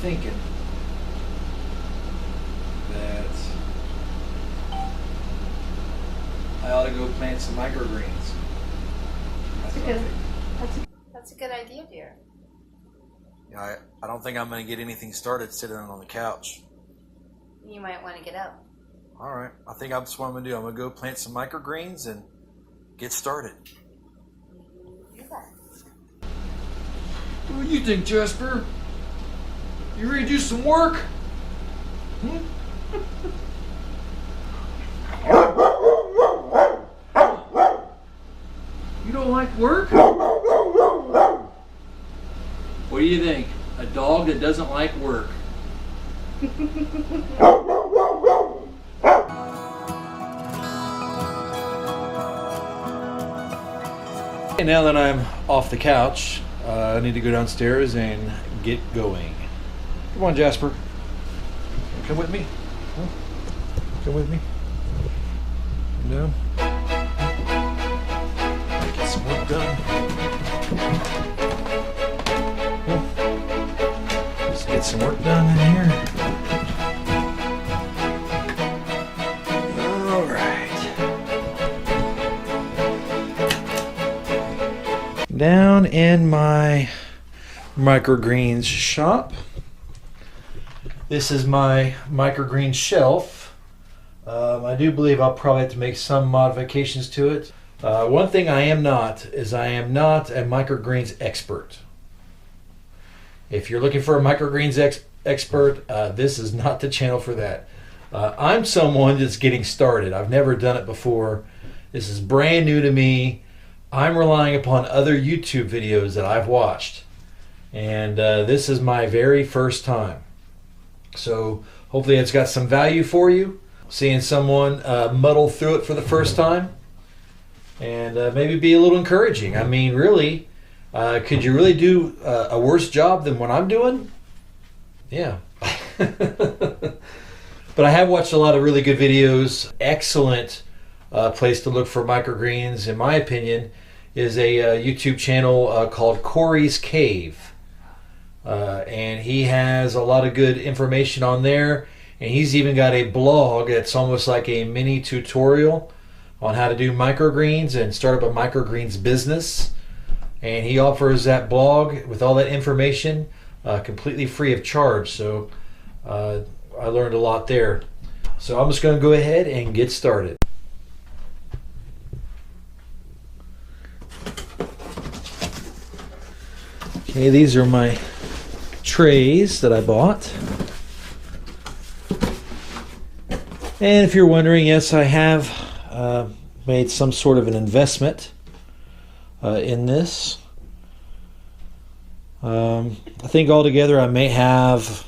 thinking that I ought to go plant some microgreens. That's a good idea, dear. Yeah, I don't think I'm going to get anything started sitting on the couch. You might want to get up. All right, I think that's what I'm going to do. I'm going to go plant some microgreens and get started. Do that. What do you think, Jasper? You ready to do some work? You don't like work? What do you think? A dog that doesn't like work. And now that I'm off the couch, I need to go downstairs and get going. Come on, Jasper. Come with me. Come with me. No. Get some work done. Let's get some work done in here. All right. Down in my microgreens shop. This is my microgreen shelf. I do believe I'll probably have to make some modifications to it. One thing I am not is I am not a microgreens expert. If you're looking for a microgreens expert, this is not the channel for that. I'm someone that's getting started. I've never done it before. This is brand new to me. I'm relying upon other YouTube videos that I've watched. And this is my very first time. So hopefully it's got some value for you. Seeing someone muddle through it for the first time. And maybe be a little encouraging. I mean, really, could you really do a worse job than what I'm doing? Yeah. But I have watched a lot of really good videos. Excellent place to look for microgreens, in my opinion, is a YouTube channel called Corey's Cave. And he has a lot of good information on there. And he's even got a blog that's almost like a mini tutorial on how to do microgreens and start up a microgreens business. And he offers that blog with all that information completely free of charge. So I learned a lot there. So I'm just going to go ahead and get started. Okay, these are my trays that I bought. And if you're wondering, yes, I have made some sort of an investment in this. I think altogether I may have,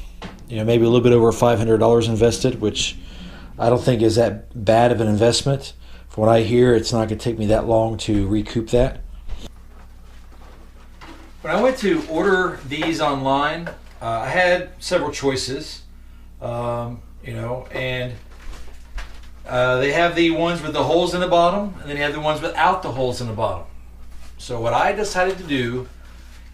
maybe a little bit over $500 invested, which I don't think is that bad of an investment. From what I hear, it's not going to take me that long to recoup that. When I went to order these online, I had several choices, and they have the ones with the holes in the bottom, and then you have the ones without the holes in the bottom. So what I decided to do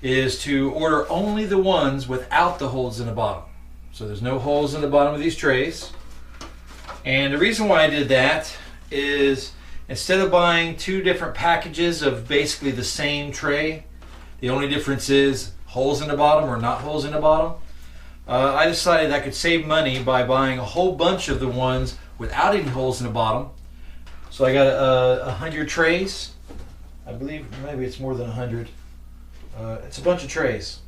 is to order only the ones without the holes in the bottom. So there's no holes in the bottom of these trays. And the reason why I did that is instead of buying two different packages of basically the same tray, the only difference is holes in the bottom or not holes in the bottom, I decided I could save money by buying a whole bunch of the ones without any holes in the bottom. So I got 100 trays. I believe maybe it's more than 100. It's a bunch of trays.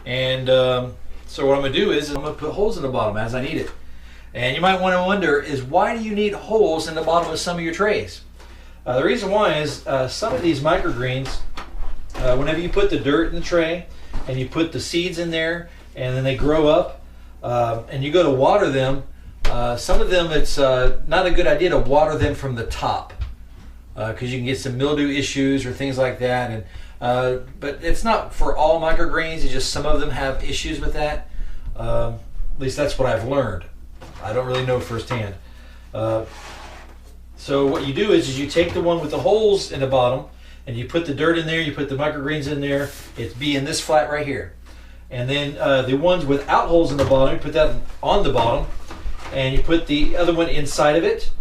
And so what I'm going to do is I'm going to put holes in the bottom as I need it. And you might want to wonder is why do you need holes in the bottom of some of your trays? The reason why is some of these microgreens, whenever you put the dirt in the tray and you put the seeds in there and then they grow up and you go to water them, some of them it's not a good idea to water them from the top because you can get some mildew issues or things like that. And but it's not for all microgreens, it's just some of them have issues with that. At least that's what I've learned. I don't really know firsthand. So what you do is you take the one with the holes in the bottom and you put the dirt in there, you put the microgreens in there, it's be in this flat right here. And then the ones without holes in the bottom, you put that on the bottom, and you put the other one inside of it.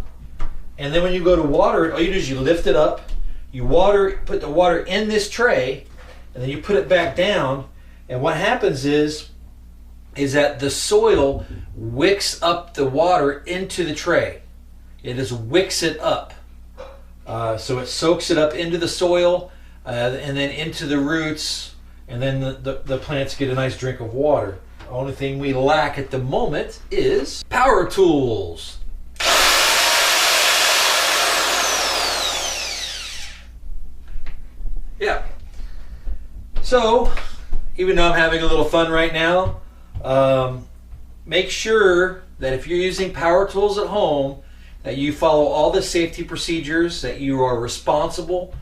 And then when you go to water it, all you do is you lift it up, you put the water in this tray, and then you put it back down. And what happens is that the soil wicks up the water into the tray. It just wicks it up. So it soaks it up into the soil and then into the roots, and then the plants get a nice drink of water. The only thing we lack at the moment is power tools. Yeah. So, even though I'm having a little fun right now, make sure that if you're using power tools at home, that you follow all the safety procedures, that you are responsible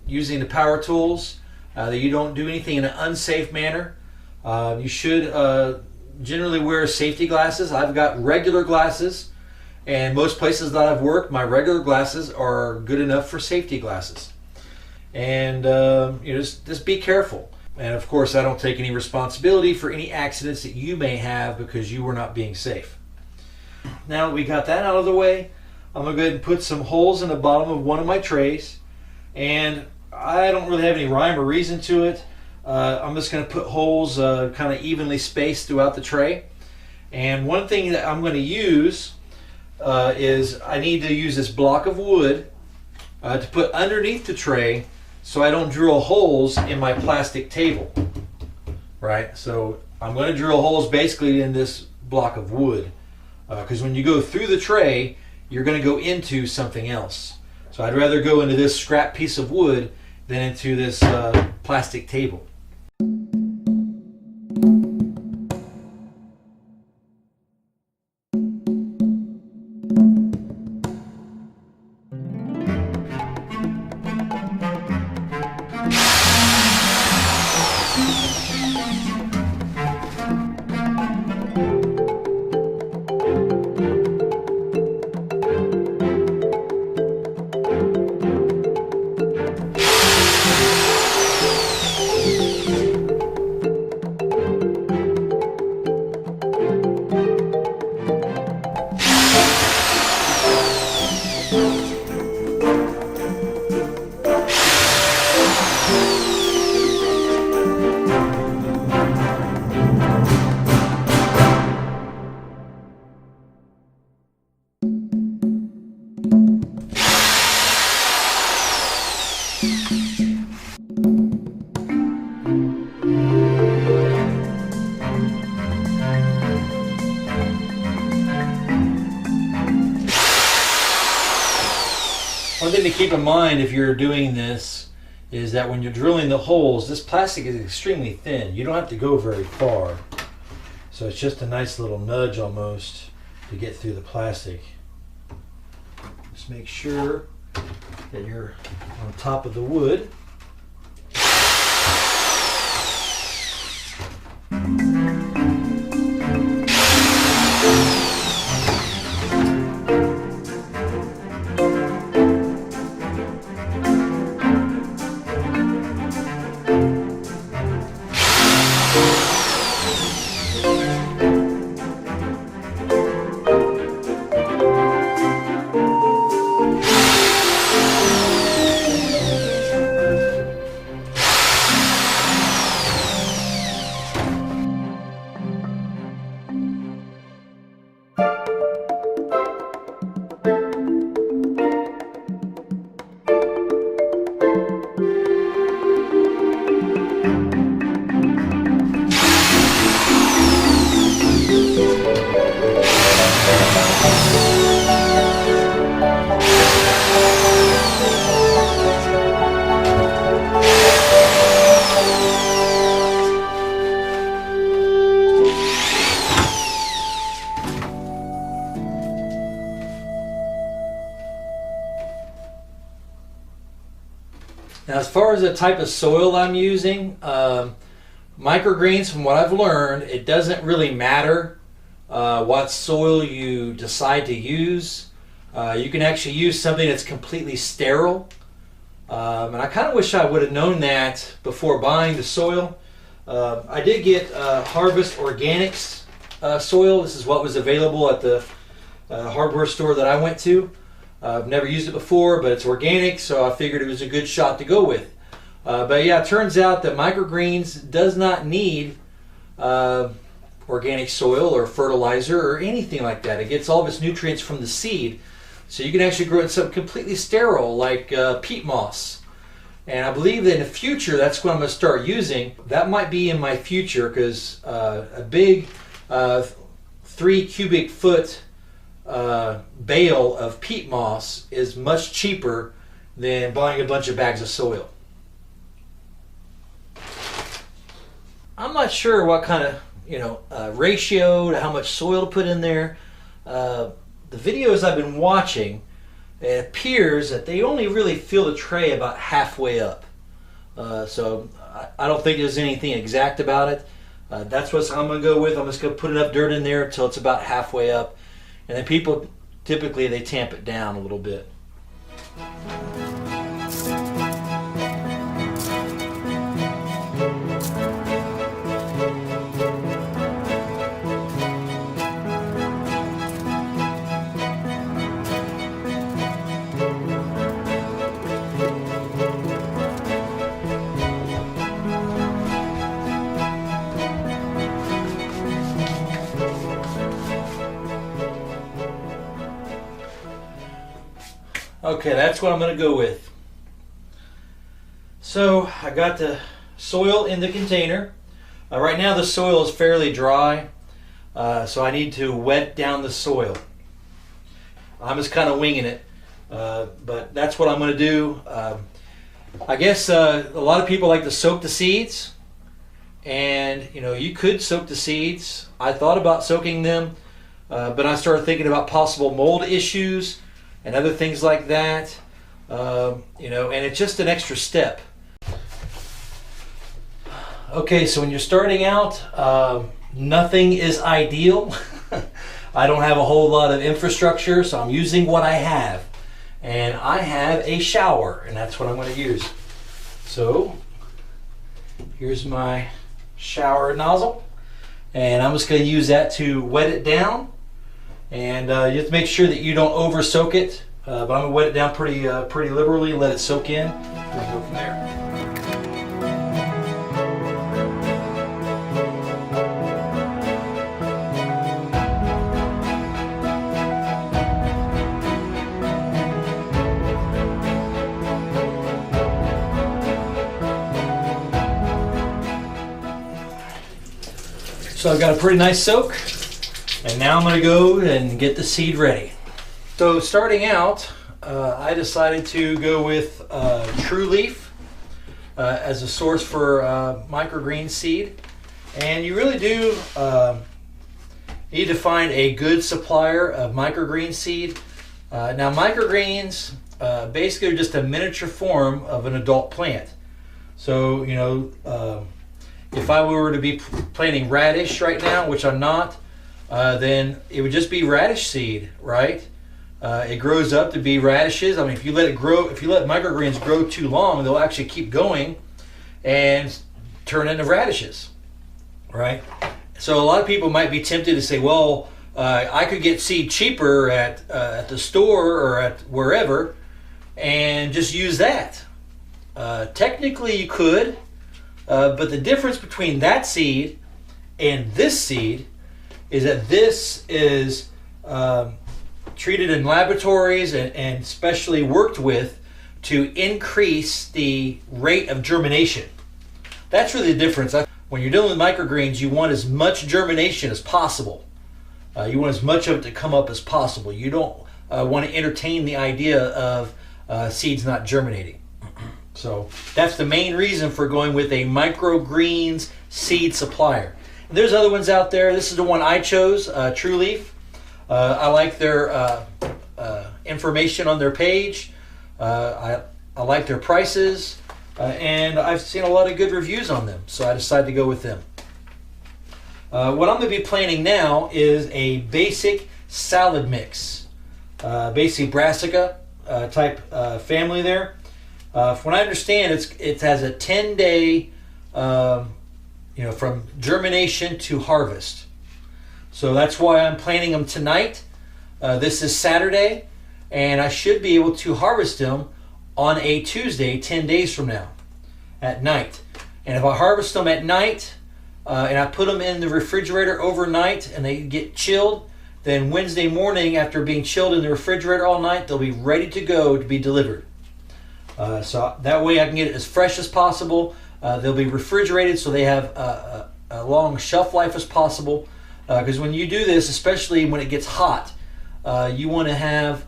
using the power tools, that you don't do anything in an unsafe manner. You should generally wear safety glasses. I've got regular glasses, and most places that I've worked, my regular glasses are good enough for safety glasses. And just be careful. And of course, I don't take any responsibility for any accidents that you may have because you were not being safe. Now that we got that out of the way, I'm going to go ahead and put some holes in the bottom of one of my trays. And I don't really have any rhyme or reason to it. I'm just going to put holes kind of evenly spaced throughout the tray. And one thing that I'm going to use is I need to use this block of wood to put underneath the tray so I don't drill holes in my plastic table. Right? So I'm going to drill holes basically in this block of wood. Because when you go through the tray, you're going to go into something else. So I'd rather go into this scrap piece of wood than into this plastic table. One thing to keep in mind if you're doing this is that when you're drilling the holes, this plastic is extremely thin. You don't have to go very far. So it's just a nice little nudge almost to get through the plastic. Just make sure that you're on top of the wood. Now, as far as the type of soil I'm using, microgreens, from what I've learned, it doesn't really matter what soil you decide to use. You can actually use something that's completely sterile. And I kind of wish I would have known that before buying the soil. I did get Harvest Organics soil. This is what was available at the hardware store that I went to. I've never used it before, but it's organic, so I figured it was a good shot to go with. But yeah, it turns out that microgreens does not need organic soil or fertilizer or anything like that. It gets all of its nutrients from the seed. So you can actually grow it in something completely sterile like peat moss. And I believe that in the future, that's what I'm going to start using. That might be in my future because a big 3 cubic foot bale of peat moss is much cheaper than buying a bunch of bags of soil. I'm not sure what kind of ratio to how much soil to put in there. The videos I've been watching, it appears that they only really fill the tray about halfway up. So I don't think there's anything exact about it. That's what I'm going to go with. I'm just going to put enough dirt in there until it's about halfway up. And then people, typically they tamp it down a little bit. Okay, that's what I'm going to go with. So I got the soil in the container. Right now the soil is fairly dry, so I need to wet down the soil. I'm just kind of winging it, but that's what I'm going to do. I guess a lot of people like to soak the seeds, and you could soak the seeds. I thought about soaking them, but I started thinking about possible mold issues and other things like that, and it's just an extra step. Okay, so when you're starting out, nothing is ideal. I don't have a whole lot of infrastructure, so I'm using what I have. And I have a shower, and that's what I'm going to use. So, here's my shower nozzle, and I'm just going to use that to wet it down. And you have to make sure that you don't over soak it, but I'm going to wet it down pretty liberally, let it soak in, and go from there. So I've got a pretty nice soak. And now I'm going to go and get the seed ready. So starting out, I decided to go with True Leaf as a source for microgreen seed. And you really do need to find a good supplier of microgreen seed. Now microgreens basically are just a miniature form of an adult plant. So, if I were to be planting radish right now, which I'm not, then it would just be radish seed, right? It grows up to be radishes. I mean, if you let it grow, if you let microgreens grow too long, they'll actually keep going and turn into radishes, right? So a lot of people might be tempted to say, well, I could get seed cheaper at the store or at wherever and just use that. Technically you could, but the difference between that seed and this seed is that this is treated in laboratories and specially worked with to increase the rate of germination. That's really the difference. When you're dealing with microgreens, you want as much germination as possible. You want as much of it to come up as possible. You don't want to entertain the idea of seeds not germinating. So that's the main reason for going with a microgreens seed supplier. There's other ones out there. This is the one I chose, True Leaf. I like their information on their page. I like their prices, and I've seen a lot of good reviews on them, so I decided to go with them. What I'm going to be planting now is a basic salad mix, basically brassica type family there. From what I understand, it has a 10-day, from germination to harvest. So that's why I'm planting them tonight. This is Saturday, and I should be able to harvest them on a Tuesday, 10 days from now, at night. And if I harvest them at night, and I put them in the refrigerator overnight and they get chilled, then Wednesday morning, after being chilled in the refrigerator all night, they'll be ready to go to be delivered. So that way I can get it as fresh as possible. They'll be refrigerated so they have a long shelf life as possible. Because when you do this, especially when it gets hot, you want to have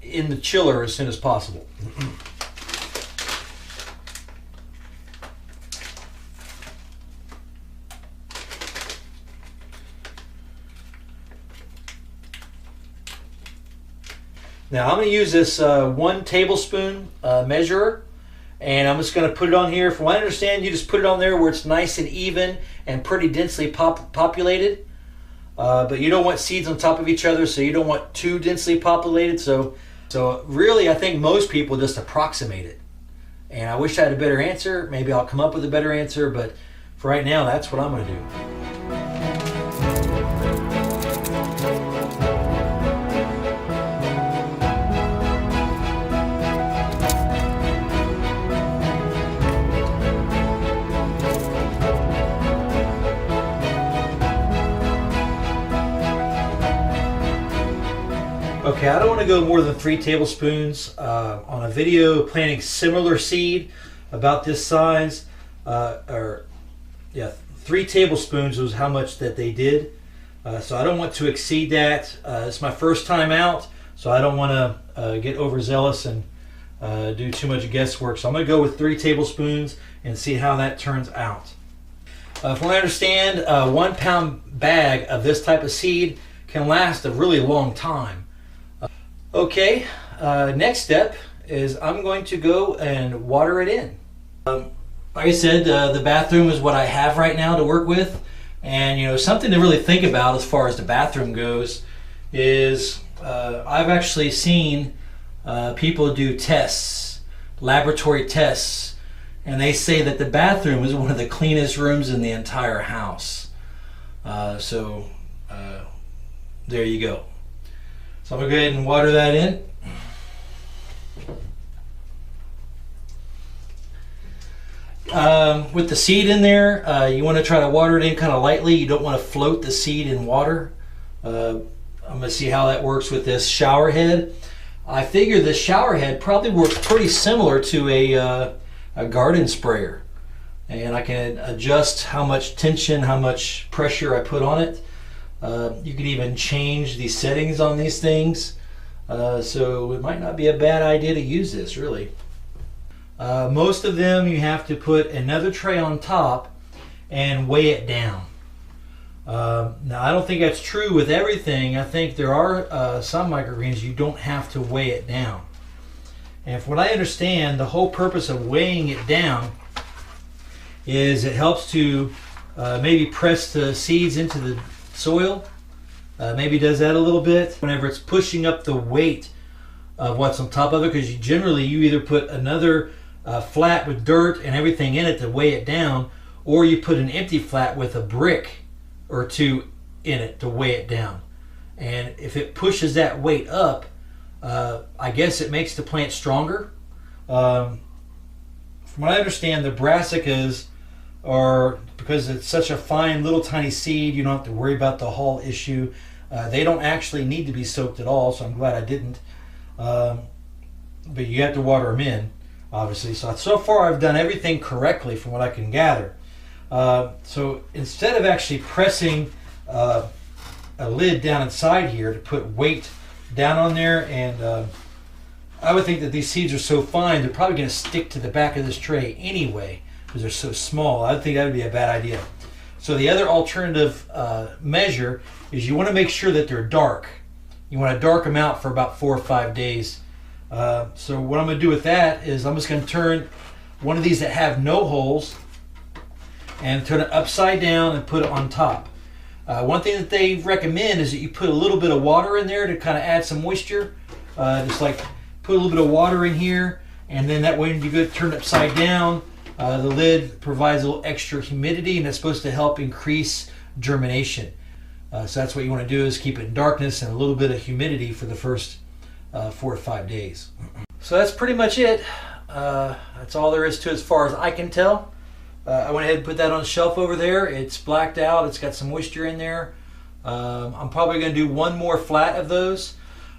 in the chiller as soon as possible. Now I'm going to use this 1 tablespoon measurer, and I'm just going to put it on here. From what I understand, you just put it on there where it's nice and even and pretty densely populated. But you don't want seeds on top of each other, so you don't want too densely populated. So really, I think most people just approximate it. And I wish I had a better answer. Maybe I'll come up with a better answer, but for right now, that's what I'm going to do. Okay, I don't want to go more than 3 tablespoons on a video planting similar seed about this size. 3 tablespoons was how much that they did. So I don't want to exceed that. It's my first time out, so I don't want to get overzealous and do too much guesswork. So I'm going to go with 3 tablespoons and see how that turns out. From what I understand, a 1 pound bag of this type of seed can last a really long time. Okay, next step is I'm going to go and water it in. Like I said, the bathroom is what I have right now to work with. And something to really think about as far as the bathroom goes is I've actually seen people do tests, laboratory tests, and they say that the bathroom is one of the cleanest rooms in the entire house. There you go. So I'm going to go ahead and water that in. With the seed in there, you want to try to water it in kind of lightly. You don't want to float the seed in water. I'm going to see how that works with this shower head. I figure this shower head probably works pretty similar to a garden sprayer. And I can adjust how much tension, how much pressure I put on it. You can even change the settings on these things, so it might not be a bad idea to use this, really. Most of them you have to put another tray on top and weigh it down. Now I don't think that's true with everything. I think there are some microgreens you don't have to weigh it down. And from what I understand, the whole purpose of weighing it down is it helps to maybe press the seeds into the soil. Maybe does that a little bit whenever it's pushing up the weight of what's on top of it, because you either put another flat with dirt and everything in it to weigh it down, or you put an empty flat with a brick or 2 in it to weigh it down. And if it pushes that weight up, I guess it makes the plant stronger. From what I understand, the brassicas are, because it's such a fine little tiny seed, you don't have to worry about the hull issue. They don't actually need to be soaked at all, so I'm glad I didn't. But you have to water them in, obviously. So far I've done everything correctly from what I can gather. So instead of actually pressing a lid down inside here to put weight down on there, and I would think that these seeds are so fine, they're probably going to stick to the back of this tray anyway, because they're so small. I think that would be a bad idea. So the other alternative measure is you want to make sure that they're dark. You want to dark them out for about 4 or 5 days. So what I'm going to do with that is I'm just going to turn one of these that have no holes and turn it upside down and put it on top. One thing that they recommend is that you put a little bit of water in there to kind of add some moisture. Just like put a little bit of water in here And then that way when you go turn it upside down, the lid provides a little extra humidity, and it's supposed to help increase germination. So that's what you want to do, is keep it in darkness and a little bit of humidity for the first 4 to 5 days. So that's pretty much it. That's all there is to it as far as I can tell. I went ahead and put that on the shelf over there. It's blacked out. It's got some moisture in there. I'm probably going to do one more flat of those.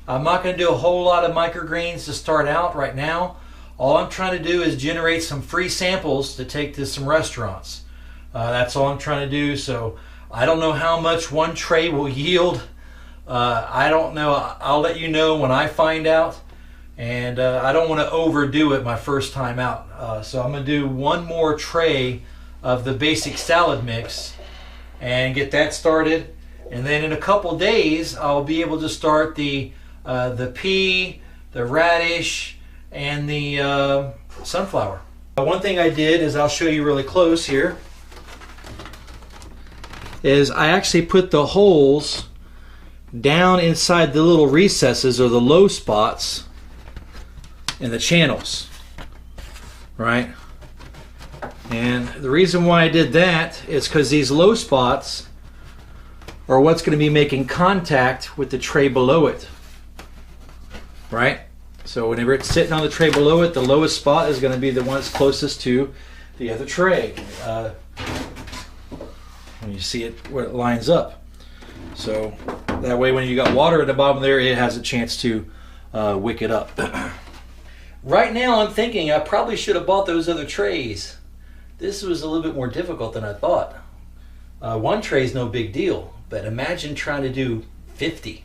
I'm not going to do a whole lot of microgreens to start out right now. All I'm trying to do is generate some free samples to take to some restaurants. That's all I'm trying to do. So I don't know how much one tray will yield. I don't know. I'll let you know when I find out. And I don't want to overdo it my first time out. So I'm going to do one more tray of the basic salad mix and get that started. And then in a couple days, I'll be able to start the pea, the radish, and the sunflower. One thing I did is, I'll show you really close here, is I actually put the holes down inside the little recesses or the low spots in the channels, right? And the reason why I did that is because these low spots are what's going to be making contact with the tray below it, right? So whenever it's sitting on the tray below it, the lowest spot is going to be the one that's closest to the other tray. When you see it where it lines up. So that way when you got water at the bottom there, it has a chance to wick it up. Right now I'm thinking I probably should have bought those other trays. This was a little bit more difficult than I thought. One tray is no big deal, but imagine trying to do 50.